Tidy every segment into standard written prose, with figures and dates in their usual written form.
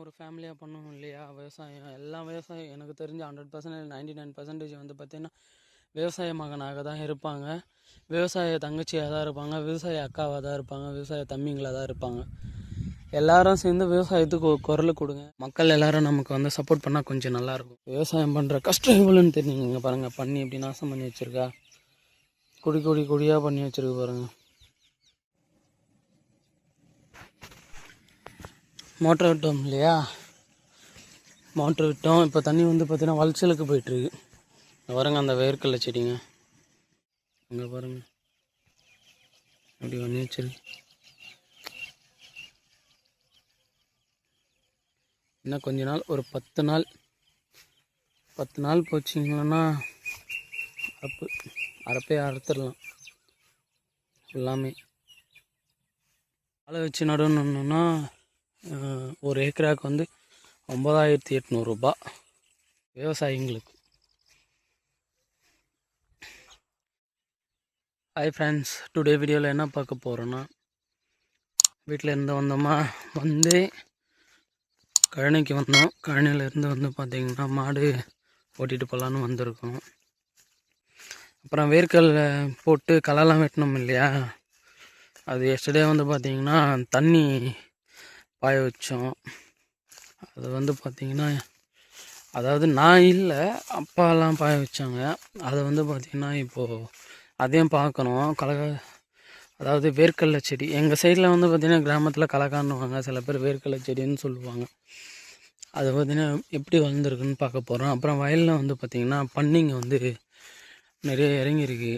ஒரு ஃபேமிலியாக பண்ணணும் இல்லையா? விவசாயம் எல்லாம் விவசாயம் எனக்கு தெரிஞ்சு 100% 99% வந்து பார்த்திங்கன்னா விவசாய மகனாக தான் இருப்பாங்க. விவசாய தங்கச்சியாக தான் இருப்பாங்க, விவசாய அக்காவாக தான் இருப்பாங்க, விவசாய தம்பிங்களாக தான் இருப்பாங்க. எல்லாரும் சேர்ந்து விவசாயத்துக்கு ஒரு குரல் கொடுங்க. மக்கள் எல்லாரும் நமக்கு வந்து சப்போர்ட் பண்ணால் கொஞ்சம் நல்லாயிருக்கும். விவசாயம் பண்ணுற கஷ்டம் எவ்வளோன்னு தெரியுங்க. பாருங்கள், பண்ணி எப்படி நாசம் பண்ணி வச்சுருக்கா, கொடியாக பண்ணி வச்சுருக்கு பாருங்கள். மோட்டர் விட்டோம் இல்லையா, மோட்ரு விட்டோம். இப்போ தண்ணி வந்து பார்த்திங்கன்னா வளச்சலுக்கு போயிட்டுருக்கு. பாருங்க அந்த வேர்க்கடலை செடிங்க அங்கே பாருங்க அப்படி பண்ணி வச்சிருக்கு. இன்னும் கொஞ்ச நாள், ஒரு 10 நாள் போச்சிங்கன்னா அரைப்பே அறுத்துடலாம். எல்லாமே ஆளை வச்சு நடணுன்னா ஒரு ஏக்கராவுக்கு வந்து 9800 ரூபா விவசாயிங்களுக்கு. ஹாய் ஃப்ரெண்ட்ஸ், டுடே வீடியோவில் என்ன பார்க்க போகிறோன்னா, வீட்டில் இருந்து வந்தோமா, வந்து கழனிக்கு வந்தோம். கழனியிலேருந்து வந்து பார்த்திங்கன்னா மாடு ஓட்டிகிட்டு போகலான்னு வந்திருக்கோம். அப்புறம் வேர்க்கடலை போட்டு களைலாம் வெட்டணும் இல்லையா, அது எஸ்டர்டே வந்து பார்த்திங்கன்னா தண்ணி பாய வச்சோம். அது வந்து பார்த்திங்கன்னா, அதாவது நான் இல்லை, அப்பாலாம் பாய வச்சாங்க. அதை வந்து பார்த்திங்கன்னா இப்போது அதையும் பார்க்கணும். அதாவது வேர்க்கடலை செடி எங்கள் சைடில் வந்து பார்த்திங்கன்னா கிராமத்தில் கலக்கான்னுவாங்க, சில பேர் வேர்க்கடலை செடின்னு சொல்லுவாங்க. அது பார்த்திங்கன்னா எப்படி வளர்ந்துருக்குன்னு பார்க்க போகிறோம். அப்புறம் வயலில் வந்து பார்த்திங்கன்னா பன்னிங்க வந்து நிறைய இறங்கியிருக்கு,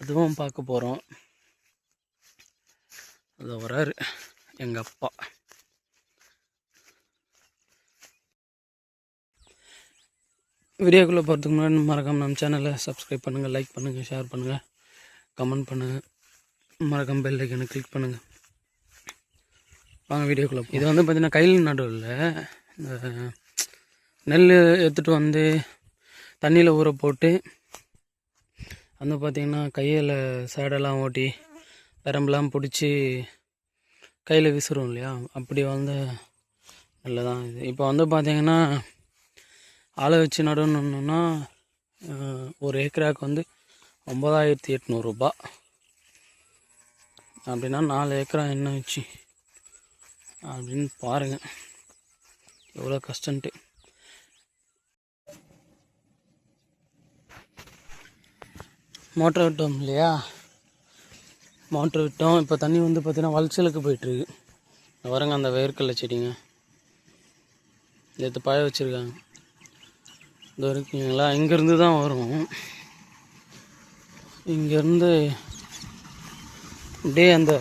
அதுவும் பார்க்க போகிறோம். அது வராரு எங்கள் அப்பா. வீடியோக்குள்ளே போகிறதுக்கு முன்னாடி மறக்காமல் நம்ம சேனலை சப்ஸ்கிரைப் பண்ணுங்கள், லைக் பண்ணுங்கள், ஷேர் பண்ணுங்கள், கமெண்ட் பண்ணுங்கள், மறக்காமல் பெல் ஐக்கனை கிளிக் பண்ணுங்கள். வாங்க வீடியோக்குள்ளே. இது வந்து பார்த்திங்கன்னா கையில் நடுவில் இந்த நெல் எடுத்துகிட்டு வந்து தண்ணியில் ஊற போட்டு வந்து பார்த்திங்கன்னா கையில் சேடெல்லாம் ஓட்டி பெரம்பெல்லாம் பிடிச்சி கையில் விசிறும் இல்லையா, அப்படி வந்து நல்லதான் இது. இப்போ வந்து பார்த்திங்கன்னா ஆளை வச்சு நடணுன்னா ஒரு ஏக்கராவுக்கு வந்து 9800 ரூபா. அப்படின்னா 4 ஏக்கரா என்ன வச்சு அப்படின்னு பாருங்கள் எவ்வளோ கஷ்டன்ட்டு. மோட்டர் விட்டோம் இல்லையா, மோட்ரு விட்டோம். இப்போ தண்ணி வந்து பார்த்திங்கன்னா வளச்சலுக்கு போயிட்டுருக்கு. வரங்க அந்த வேர்க்கடலை செடிங்க எடுத்து பாய வச்சுருக்காங்க. இது இருக்குங்களா, இங்கேருந்து தான் வரும். இங்கேருந்து அப்படியே அந்த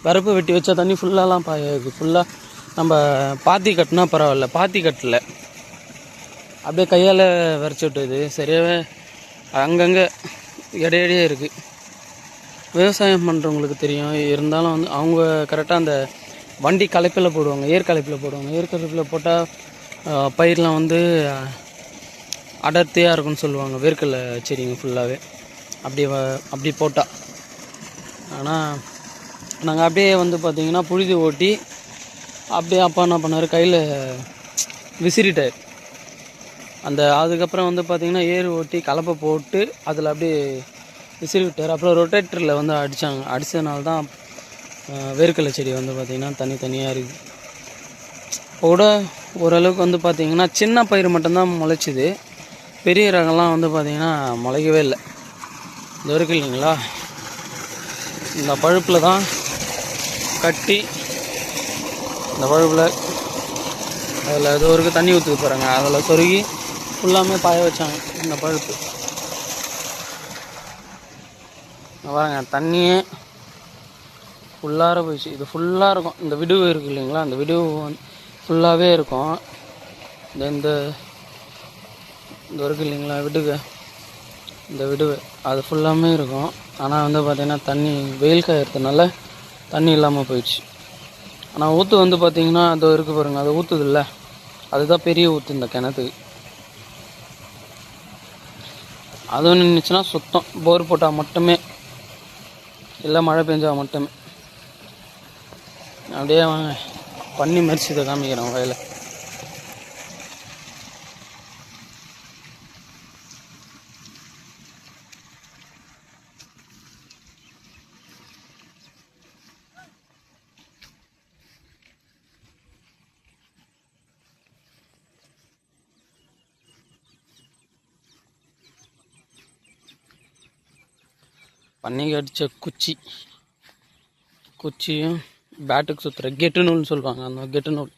வரப்பு வெட்டி வச்சா தண்ணி ஃபுல்லாலாம் பாயாது. ஃபுல்லாக நம்ம பாத்தி கட்டினா பரவாயில்ல, பாத்தி கட்டல, அப்படியே கையால் விரைச்சி விட்டுது. சரியாகவே அங்கங்கே இடையிடையே இருக்குது. விவசாயம் பண்ணுறவங்களுக்கு தெரியும். இருந்தாலும் வந்து அவங்க கரெக்டாக அந்த வண்டி களைப்பில் போடுவாங்க, ஏற்கலைப்பில் போடுவாங்க. ஏற்கலைப்பில் போட்டால் பயிரெலாம் வந்து அடர்த்தியாக இருக்குன்னு சொல்லுவாங்க, வேர்க்கடலை செடிங்க ஃபுல்லாகவே அப்படி போட்டால். ஆனால் நாங்கள் அப்படியே வந்து பார்த்திங்கன்னா புழுதி ஓட்டி அப்படியே அப்பா என்ன பண்ணார், கையில் விசிறிட்டார். அதுக்கப்புறம் வந்து பார்த்திங்கன்னா ஏர் ஓட்டி கலப்பை போட்டு அதில் அப்படியே விசிறி விட்டார். அப்புறம் ரொட்டேட்டரில் வந்து அடித்ததுனால தான் வேர்க்கடலை செடி வந்து பார்த்திங்கன்னா தனித்தனியாக இருக்குது. இப்போ கூட ஓரளவுக்கு வந்து பார்த்திங்கன்னா சின்ன பயிர் மட்டும்தான் முளைச்சிது, பெரிய ரகம்லாம் வந்து பார்த்திங்கன்னா முளைக்கவே இல்லை. இது வரைக்கும் இல்லைங்களா, இந்த பழுப்பில் தான் கட்டி, இந்த பழுப்பில் அதில் ஏதோ வரைக்கும் தண்ணி ஊற்றி போகிறாங்க, அதில் சொருகி ஃபுல்லாமே பாய வச்சாங்க. இந்த பழுப்பு பாருங்க, தண்ணியே ஃபுல்லாக போயிடுச்சு. இது ஃபுல்லாக இருக்கும். இந்த விடுவு இருக்குது இல்லைங்களா, அந்த விடுவு ஃபுல்லாகவே இருக்கும். இந்த இருக்குது இல்லைங்களா விடுவு, இந்த விடுவு அது ஃபுல்லாமே இருக்கும். ஆனால் வந்து பார்த்திங்கன்னா தண்ணி வெயில் காயறதுனால தண்ணி இல்லாமல் போயிடுச்சு. ஆனால் ஊற்று வந்து பார்த்திங்கன்னா அது இருக்குது பாருங்கள், அது ஊற்றுது இல்லை, அதுதான் பெரிய ஊற்று இந்த கிணத்துக்கு. அதுவும் நின்றுச்சுன்னா சுத்தம், போர் போட்டால் மட்டுமே, இல்லை மழை பெஞ்சால் மட்டுமே. அப்படியே வாங்க பன்னி மரிச்சதை காமிக்கிறேன் வயலை. பன்னிக்கு அடித்த குச்சியும் பேட்டுக்கு சுற்றுற கெட்டு நூல்னு சொல்லுவாங்க. அந்த கெட்டு நூல்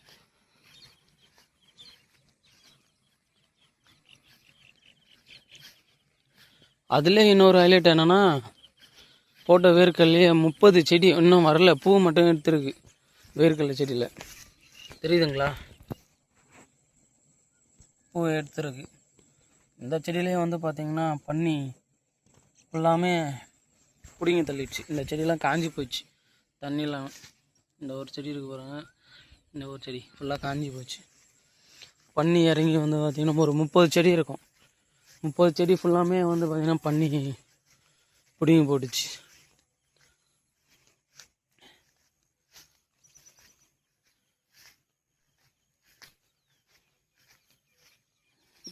அதில் இன்னொரு ஹைலைட் என்னென்னா, போட்ட வேர்க்கல்லையே 30 செடி இன்னும் வரல. பூ மட்டும் எடுத்துருக்கு வேர்க்கடலை செடியில், தெரியுதுங்களா? பூ எடுத்துருக்கு. இந்த செடியிலே வந்து பார்த்திங்கன்னா பன்னி ஃபுல்லாமே பிடிங்கி தள்ளிடுச்சு. இந்த செடியெலாம் காஞ்சி போச்சு தண்ணிலாம். இந்த ஒரு செடி இருக்கு பாருங்க, இந்த ஒரு செடி ஃபுல்லாக காஞ்சி போச்சு. பன்னி இறங்கி வந்து பார்த்திங்கன்னா ஒரு 30 செடி இருக்கும். 30 செடி ஃபுல்லாமே வந்து பார்த்திங்கன்னா பன்னி பிடிங்கி போட்டுச்சு.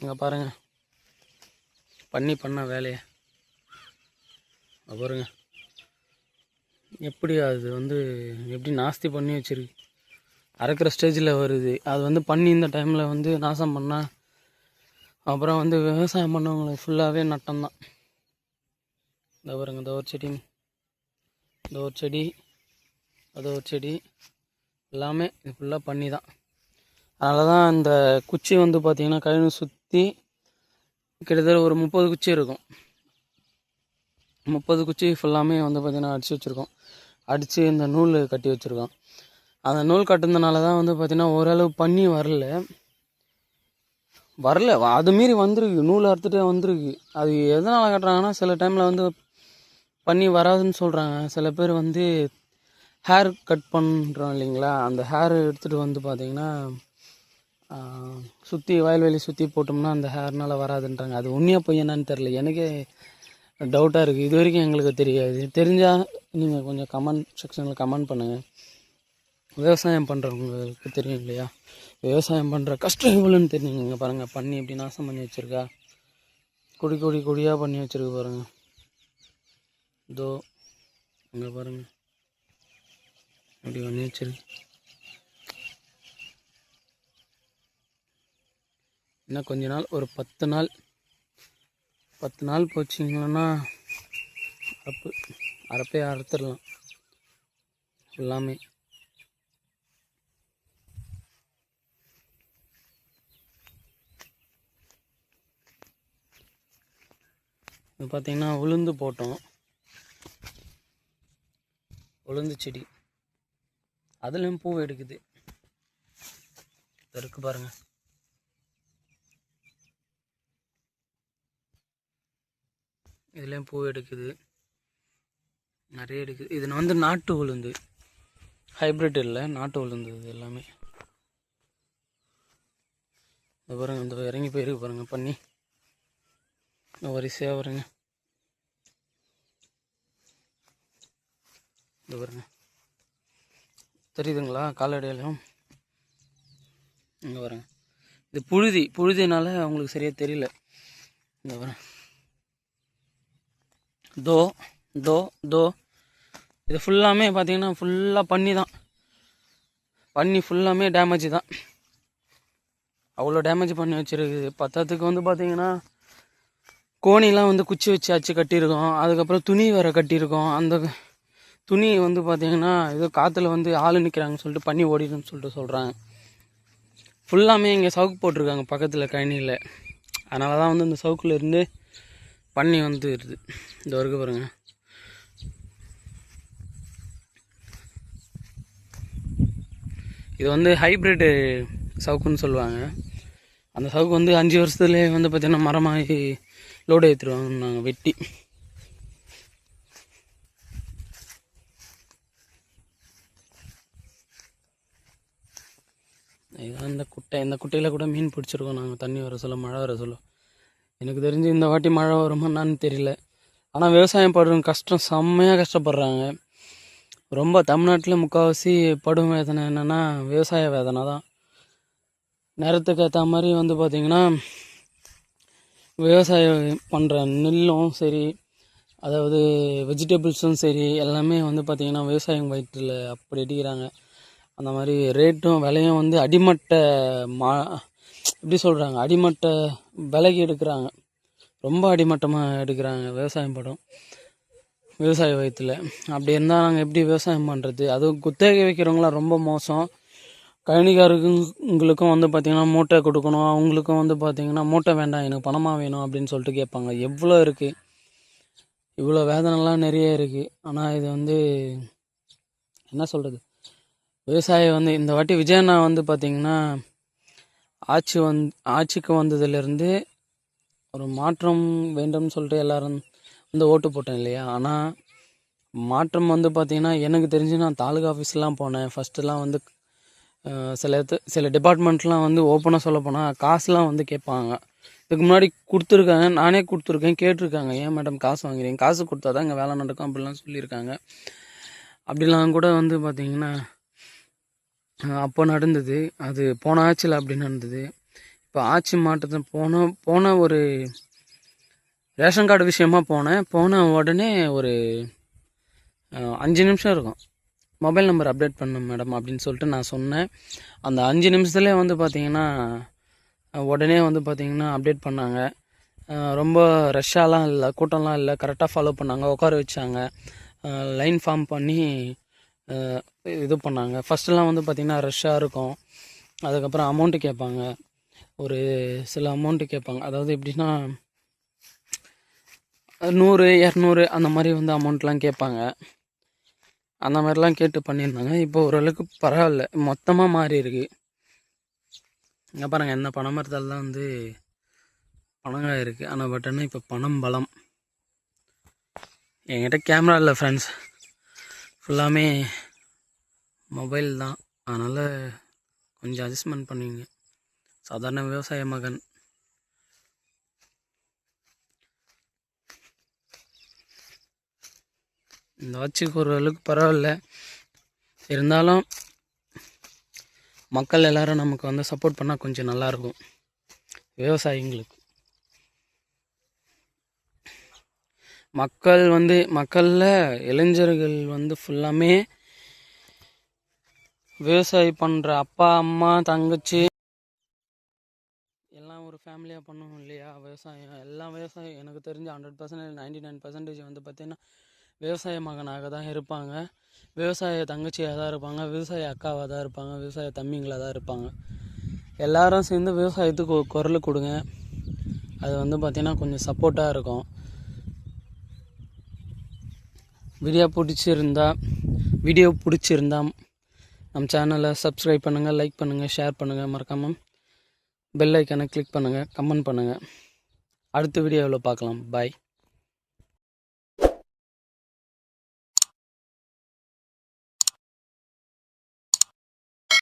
இங்கே பாருங்கள் பன்னி பண்ண வேலையை பாருங்க. எப்படி அது வந்து எப்படி நாஸ்தி பண்ணி வச்சிருக்கு. அறுக்கிற ஸ்டேஜில் வருது. அது வந்து பன்னி இந்த டைமில் வந்து நாசம் பண்ணால் அப்புறம் வந்து விவசாயம் பண்ணவங்களுக்கு ஃபுல்லாகவே நட்டம்தான். இந்த பாருங்க, இந்த ஒரு செடி, இந்த ஒரு செடி, அது ஒரு செடி, எல்லாமே இது ஃபுல்லாக பன்னி தான். அதனால தான் இந்த குச்சி வந்து பார்த்திங்கன்னா கழுவி சுற்றி கிட்டத்தட்ட ஒரு 30 குச்சி இருக்கும். 30 குச்சி ஃபுல்லாமே வந்து பார்த்திங்கன்னா அடித்து வச்சுருக்கோம். அடித்து இந்த நூல் கட்டி வச்சுருக்கோம். அந்த நூல் கட்டுனதுனால தான் வந்து பார்த்திங்கன்னா ஓரளவு பன்னி வரல. அது மீறி வந்துருக்கு, நூல் அறுத்துட்டே வந்துருக்கு. அது எதனால் கட்டுறாங்கன்னா, சில டைமில் வந்து பன்னி வராதுன்னு சொல்கிறாங்க. சில பேர் வந்து ஹேர் கட் பண்ணுறோம் இல்லைங்களா, அந்த ஹேர் எடுத்துகிட்டு வந்து பார்த்திங்கன்னா சுற்றி வயல்வெளி சுற்றி போட்டோம்னா அந்த ஹேர்னால் வராதுன்றாங்க. அது உண்மையாக போய் என்னன்னு தெரில, எனக்கே டவுட்டாக இருக்குது. இது வரைக்கும் எங்களுக்கு தெரியாது. தெரிஞ்சால் நீங்கள் கொஞ்சம் கமெண்ட் செக்ஷனில் கமெண்ட் பண்ணுங்கள். விவசாயம் பண்ணுறவங்களுக்கு தெரியும் இல்லையா, விவசாயம் பண்ணுற கஷ்டம் எவ்வளோன்னு தெரியுங்க. இங்கே பாருங்கள் பன்னி எப்படி நாசம் பண்ணி வச்சுருக்கா. கொடியாக பண்ணி வச்சுருக்கு பாருங்கள். இதோ இங்கே பாருங்கள் எப்படி பண்ணி வச்சிருக்கு. இன்னும் கொஞ்ச நாள், ஒரு 10 நாள் போச்சிங்கன்னா அறுப்பே அறுத்துடலாம் எல்லாமே. இது பார்த்திங்கன்னா உளுந்து போட்டோம், உளுந்து செடி, அதுலேயும் பூ எடுக்குது. இருக்கு பாருங்கள், இதுலேயும் பூ எடுக்குது, நிறைய எடுக்குது. இது வந்து நாட்டு உளுந்து, ஹைப்ரிட் இல்லை, நாட்டு உளுந்து இது எல்லாமே. இது பாருங்கள், இந்த இறங்கி போயிருக்கு பாருங்கள் பன்னி, வரிசையாக வருங்க. இது பாருங்க, தெரியுதுங்களா காலடியிலையும். இங்கே பாருங்க, இது புழுதினால அவங்களுக்கு சரியாக தெரியல. இங்கே பாருங்க, தோ இது ஃபுல்லாமே பார்த்தீங்கன்னா ஃபுல்லாக பன்னி தான். பன்னி ஃபுல்லாமே டேமேஜ் தான். அவ்வளோ டேமேஜ் பண்ணி வச்சுருக்குது. பத்தத்துக்கு வந்து பார்த்திங்கன்னா கோணிலாம் வந்து குச்சி வச்சு அச்சு கட்டியிருக்கோம். அதுக்கப்புறம் துணி வேறு கட்டியிருக்கோம். அந்த துணி வந்து பார்த்திங்கன்னா ஏதோ காற்றுல வந்து ஆள் நிற்கிறாங்கன்னு சொல்லிட்டு பன்னி ஓடிடுன்னு சொல்லிட்டு சொல்கிறாங்க. ஃபுல்லாமே இங்கே சவுக்கு போட்டிருக்காங்க பக்கத்தில் கழனியில். அதனால தான் வந்து இந்த சவுக்கில் இருந்து பன்னி வந்து இருக்குது. இந்த வரைக்கும் பாருங்க, இது வந்து ஹைப்ரிட் சவுக்குன்னு சொல்லுவாங்க. அந்த சவுக்கு வந்து 5 வருஷத்துலேயே வந்து பார்த்திங்கன்னா மரமாகி லோடு ஏற்றிடுவாங்க நாங்கள் வெட்டி. இதுதான் இந்த குட்டையில் கூட மீன் பிடிச்சிருக்கோம் நாங்கள். தண்ணி வர சொல்ல, மழை வர சொல்ல. எனக்கு தெரிஞ்சு இந்த வாட்டி மழை வருமா என்னான்னு தெரியல. ஆனால் விவசாயம் பண்ணுறவங்க செம்மையாக கஷ்டப்படுறாங்க. ரொம்ப தமிழ்நாட்டில் முக்கால்வாசி படும் வேதனை என்னென்னா விவசாய வேதனை தான். நேரத்துக்கு ஏற்ற மாதிரி வந்து பார்த்திங்கன்னா விவசாயம் பண்ணுற நெல்லும் சரி, அதாவது வெஜிடபிள்ஸும் சரி, எல்லாமே வந்து பார்த்திங்கன்னா விவசாயம் வயிற்றில் அப்படி அடிக்கிறாங்க. அந்த மாதிரி ரேட்டும் விலையும் வந்து அடிமட்ட எப்படி சொல்கிறாங்க, அடிமட்ட விலைக்கு எடுக்கிறாங்க. ரொம்ப அடிமட்டமாக எடுக்கிறாங்க விவசாயம் படம் விவசாய வயிற்றில். அப்படி இருந்தால் நாங்கள் எப்படி விவசாயம் பண்ணுறது? அதுவும் குத்தகை வைக்கிறவங்களாம் ரொம்ப மோசம். கழனிக்காரங்களுக்கும் வந்து பார்த்திங்கன்னா மூட்டை கொடுக்கணும், அவங்களுக்கும் வந்து பார்த்திங்கன்னா மூட்டை வேண்டாம், எனக்கு பணமாக வேணும் அப்படின்னு சொல்லிட்டு கேட்பாங்க. எவ்வளோ இருக்குது, இவ்வளோ வேதனைலாம் நிறைய இருக்குது. ஆனால் இது வந்து என்ன சொல்கிறது, விவசாயம் வந்து இந்த வாட்டி விஜயண்ணா வந்து பார்த்திங்கன்னா ஆட்சிக்கு வந்ததுலேருந்து ஒரு மாற்றம் வேண்டும்னு சொல்லிட்டு எல்லோரும் வந்து ஓட்டு போட்டேன் இல்லையா. ஆனால் மாற்றம் வந்து பார்த்திங்கன்னா எனக்கு தெரிஞ்சு நான் தாலுகா ஆஃபீஸ்லாம் போனேன். ஃபஸ்ட்டுலாம் வந்து சில டிபார்ட்மெண்ட்லாம் வந்து ஓப்பனாக சொல்ல போனால் காசுலாம் வந்து கேட்பாங்க. இதுக்கு முன்னாடி கொடுத்துருக்காங்க, நானே கொடுத்துருக்கேன், கேட்டிருக்காங்க, ஏன் மேடம் காசு வாங்குறீங்க, காசு கொடுத்தா தான் இங்கே வேலை நடக்கும் அப்படிலாம் சொல்லியிருக்காங்க. அப்படிலாம் கூட வந்து பார்த்திங்கன்னா அப்போ நடந்தது. அது போன ஆட்சியில் அப்படி நடந்தது. இப்போ ஆட்சி மாற்றத்தை போன ஒரு ரேஷன் கார்டு விஷயமா போன உடனே ஒரு 5 நிமிஷம் இருக்கும், மொபைல் நம்பர் அப்டேட் பண்ணணும் மேடம் அப்படின்னு சொல்லிட்டு நான் சொன்னேன். அந்த 5 நிமிஷத்துலேயே வந்து பார்த்திங்கன்னா உடனே வந்து பார்த்திங்கன்னா அப்டேட் பண்ணாங்க. ரொம்ப ரஷ்ஷாலாம் இல்லை, கூட்டம்லாம் இல்லை, கரெக்டாக ஃபாலோ பண்ணாங்க, உட்கார வச்சாங்க, லைன் ஃபார்ம் பண்ணி இது பண்ணாங்க. ஃபஸ்ட்டுலாம் வந்து பார்த்திங்கன்னா ரஷ்ஷாக இருக்கும். அதுக்கப்புறம் அமௌண்ட்டு கேட்பாங்க, ஒரு சில அமௌண்ட்டு கேட்பாங்க. அதாவது எப்படின்னா 100, 200 அந்த மாதிரி வந்து அமௌண்ட்லாம் கேட்பாங்க. அந்த மாதிரிலாம் கேட்டு பண்ணியிருந்தாங்க. இப்போ ஓரளவுக்கு பரவாயில்ல, மொத்தமாக மாறி இருக்கு. இங்கே பாருங்கள், இந்த பனைமரத்தால் தான் வந்து பனங்காய் இருக்குது. ஆனால் பட் என்ன இப்போ பனம் பலம். என்கிட்ட கேமரா இல்லை ஃப்ரெண்ட்ஸ், ஃபுல்லாமே மொபைல் தான். அதனால் கொஞ்சம் அட்ஜஸ்ட்மெண்ட் பண்ணுவீங்க. சாதாரண விவசாய மகன். இந்த ஆட்சிக்கு ஒரு அளவுக்கு பரவாயில்ல, இருந்தாலும் மக்கள் எல்லோரும் நமக்கு வந்து சப்போர்ட் பண்ணால் கொஞ்சம் நல்லாயிருக்கும் விவசாயிங்களுக்கு. மக்களில் இளைஞர்கள் வந்து ஃபுல்லாமே விவசாயம் பண்ணுற அப்பா அம்மா தங்கச்சி எல்லாம் ஒரு ஃபேமிலியாக பண்ணுவோம் இல்லையா. விவசாயம் எனக்கு தெரிஞ்ச 100%, 99% வந்து பார்த்திங்கன்னா விவசாய மகனாக தான் இருப்பாங்க, விவசாய தங்கச்சியாக தான் இருப்பாங்க, விவசாய அக்காவாக தான் இருப்பாங்க, விவசாய தம்பிங்களாக தான் இருப்பாங்க. எல்லாரும் சேர்ந்து விவசாயத்துக்கு ஒரு குரல் கொடுங்க. அது வந்து பார்த்திங்கன்னா கொஞ்சம் சப்போர்ட்டாக இருக்கும். வீடியோ பிடிச்சிருந்தா நம்ம சேனலை சப்ஸ்கிரைப் பண்ணுங்கள், லைக் பண்ணுங்கள், ஷேர் பண்ணுங்கள், மறக்காமல் பெல் ஐக்கானை கிளிக் பண்ணுங்கள், கமெண்ட் பண்ணுங்கள். அடுத்த வீடியோவில் பார்க்கலாம். பாய்.